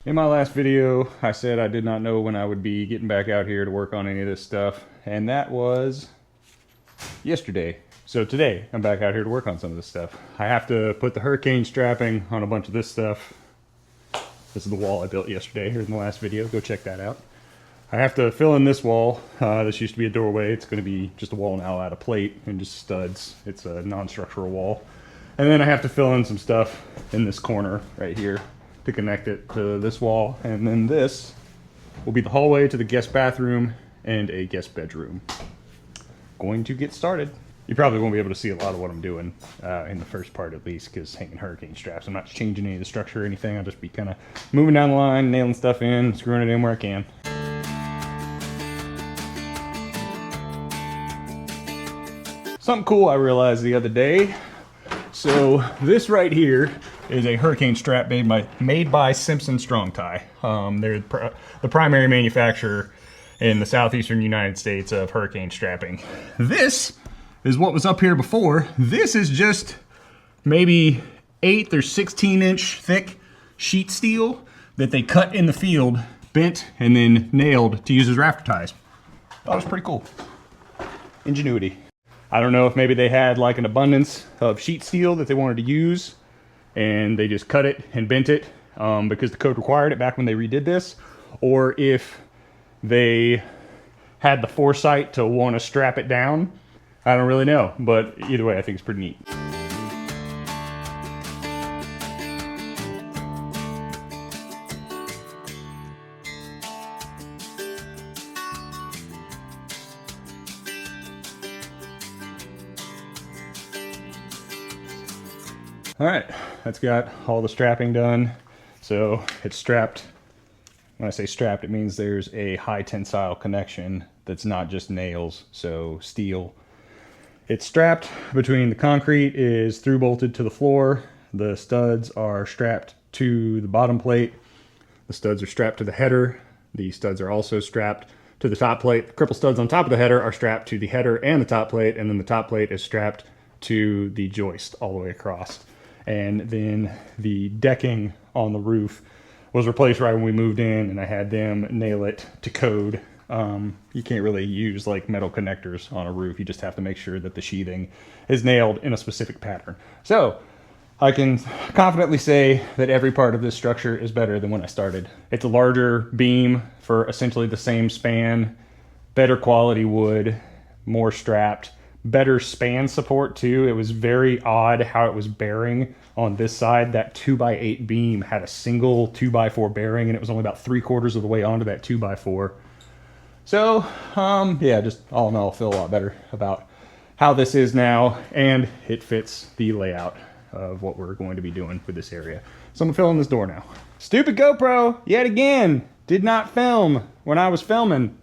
In my last video, I said I did not know when I would be getting back out here to work on any of this stuff, and that was yesterday. So today, I'm back out here to work on some of this stuff. I have to put the hurricane strapping on a bunch of this stuff. This is the wall I built yesterday, here in the last video. Go check that out. I have to fill in this wall. This used to be a doorway. It's going to be just a wall now out of plate and just studs. It's a non-structural wall. And then I have to fill in some stuff in this corner right here to connect it to this wall. And then this will be the hallway to the guest bathroom and a guest bedroom. Going to get started. You probably won't be able to see a lot of what I'm doing in the first part, at least, because hanging hurricane straps. I'm not changing any of the structure or anything. I'll just be kind of moving down the line, nailing stuff in, screwing it in where I can. Something cool I realized the other day. So this right here is a hurricane strap made by Simpson Strong Tie. They're the primary manufacturer in the southeastern United States of hurricane strapping. This is what was up here before. This is just maybe 8 or 16-inch thick sheet steel that they cut in the field, bent, and then nailed to use as rafter ties. That was pretty cool. Ingenuity. I don't know if maybe they had like an abundance of sheet steel that they wanted to use and they just cut it and bent it because the code required it back when they redid this, or if they had the foresight to want to strap it down. I don't really know, but either way I think it's pretty neat. All right, that's got all the strapping done. So it's strapped. When I say strapped, it means there's a high tensile connection that's not just nails, so steel. It's strapped between the concrete is through bolted to the floor. The studs are strapped to the bottom plate. The studs are strapped to the header. The studs are also strapped to the top plate. The cripple studs on top of the header are strapped to the header and the top plate, and then the top plate is strapped to the joist all the way across. And then the decking on the roof was replaced right when we moved in, and I had them nail it to code. You can't really use like metal connectors on a roof. You just have to make sure that the sheathing is nailed in a specific pattern. So I can confidently say that every part of this structure is better than when I started. It's a larger beam for essentially the same span, better quality wood, more strapped, better span support too. It was very odd how it was bearing on this side. That 2x8 beam had a single 2x4 bearing, and it was only about 3/4 of the way onto that 2x4. So yeah, just all in all, feel a lot better about how this is now, and it fits the layout of what we're going to be doing with this area. So I'm gonna fill in this door now. Stupid GoPro yet again did not film when I was filming.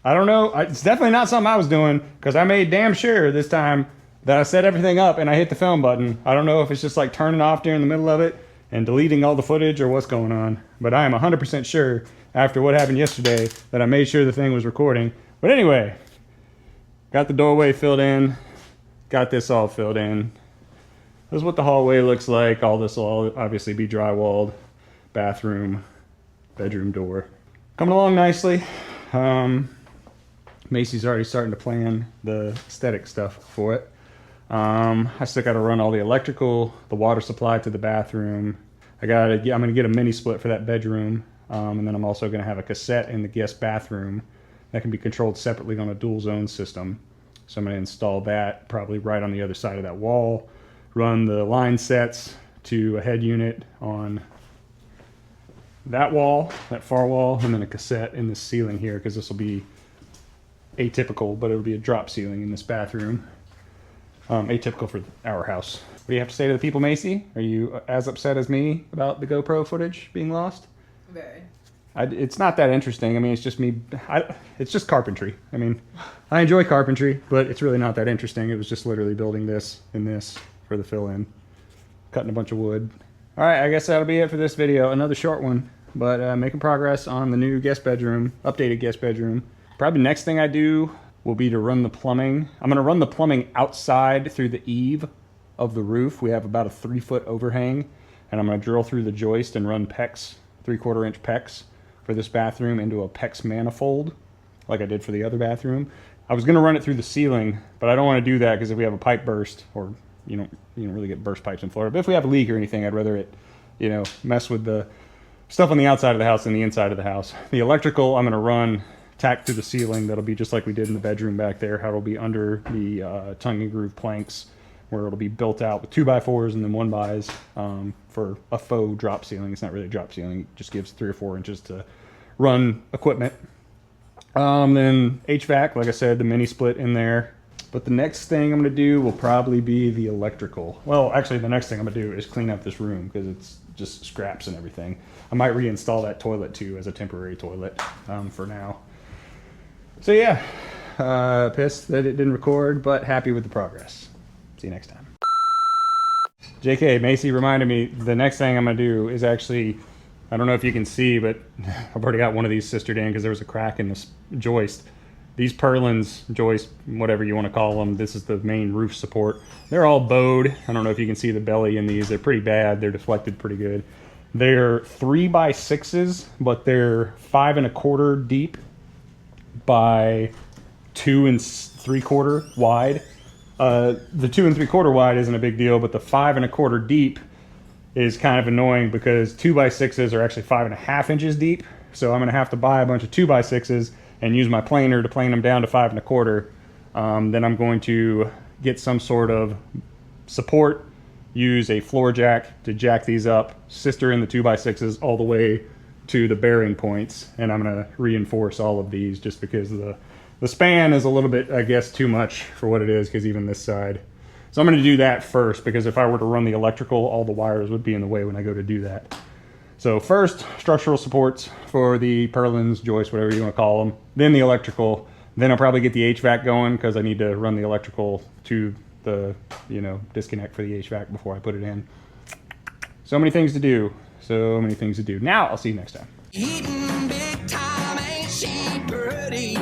I don't know, it's definitely not something I was doing, because I made damn sure this time that I set everything up and I hit the film button. I don't know if it's just like turning off during the middle of it and deleting all the footage or what's going on, but I am 100% sure after what happened yesterday that I made sure the thing was recording. But anyway, got the doorway filled in, got this all filled in. This is what the hallway looks like. All this will obviously be drywalled. Bathroom, bedroom door. Coming along nicely. Macy's already starting to plan the aesthetic stuff for it. I still got to run all the electrical, the water supply to the bathroom. I'm going to get a mini split for that bedroom, and then I'm also going to have a cassette in the guest bathroom that can be controlled separately on a dual zone system. So I'm going to install that probably right on the other side of that wall, run the line sets to a head unit on that wall, that far wall, and then a cassette in the ceiling here, because this will be atypical, but it'll be a drop ceiling in this bathroom. Atypical for our house. What do you have to say to the people, Macy? Are you as upset as me about the GoPro footage being lost? Very. It's not that interesting. I mean, it's just me. It's just carpentry. I mean, I enjoy carpentry, but it's really not that interesting. It was just literally building this and this for the fill-in, cutting a bunch of wood. All right, I guess that'll be it for this video. Another short one, but making progress on the new guest bedroom, updated guest bedroom. Probably next thing I do will be to run the plumbing. I'm going to run the plumbing outside through the eave of the roof. We have about a 3-foot overhang, and I'm going to drill through the joist and run PEX 3/4 inch PEX for this bathroom into a PEX manifold like I did for the other bathroom. I was going to run it through the ceiling, but I don't want to do that because if we have a pipe burst, or you don't really get burst pipes in Florida, but if we have a leak or anything, I'd rather it, mess with the stuff on the outside of the house than the inside of the house. The electrical I'm going to run tacked through the ceiling. That'll be just like we did in the bedroom back there, how it'll be under the tongue and groove planks, where it'll be built out with 2x4s and then 1x for a faux drop ceiling. It's not really a drop ceiling, it just gives 3 or 4 inches to run equipment. Then HVAC, like I said, the mini split in there. But the next thing I'm going to do will probably be the electrical. Well, actually, the next thing I'm going to do is clean up this room because it's just scraps and everything. I might reinstall that toilet too as a temporary toilet for now. So yeah, pissed that it didn't record, but happy with the progress. See you next time. JK, Macy reminded me the next thing I'm going to do is actually, I don't know if you can see, but I've already got one of these sistered in because there was a crack in this joist. These purlins, joist, whatever you want to call them, this is the main roof support. They're all bowed. I don't know if you can see the belly in these. They're pretty bad. They're deflected pretty good. They're 3x6s, but they're 5 1/4 deep by 2 3/4 wide. The 2 3/4 wide isn't a big deal, but the 5 1/4 deep is kind of annoying because 2x6s are actually 5.5 inches deep. So I'm going to have to buy a bunch of 2x6s and use my planer to plane them down to 5 1/4. Then I'm going to get some sort of support, use a floor jack to jack these up, sister in the 2x6s all the way to the bearing points, and I'm going to reinforce all of these just because the span is a little bit, I guess, too much for what it is, because even this side. So I'm going to do that first, because if I were to run the electrical, all the wires would be in the way when I go to do that. So first, structural supports for the purlins, joists, whatever you want to call them. Then the electrical. Then I'll probably get the HVAC going, because I need to run the electrical to the, disconnect for the HVAC before I put it in. So many things to do. So many things to do. Now, I'll see you next time. Eating big time, ain't she pretty?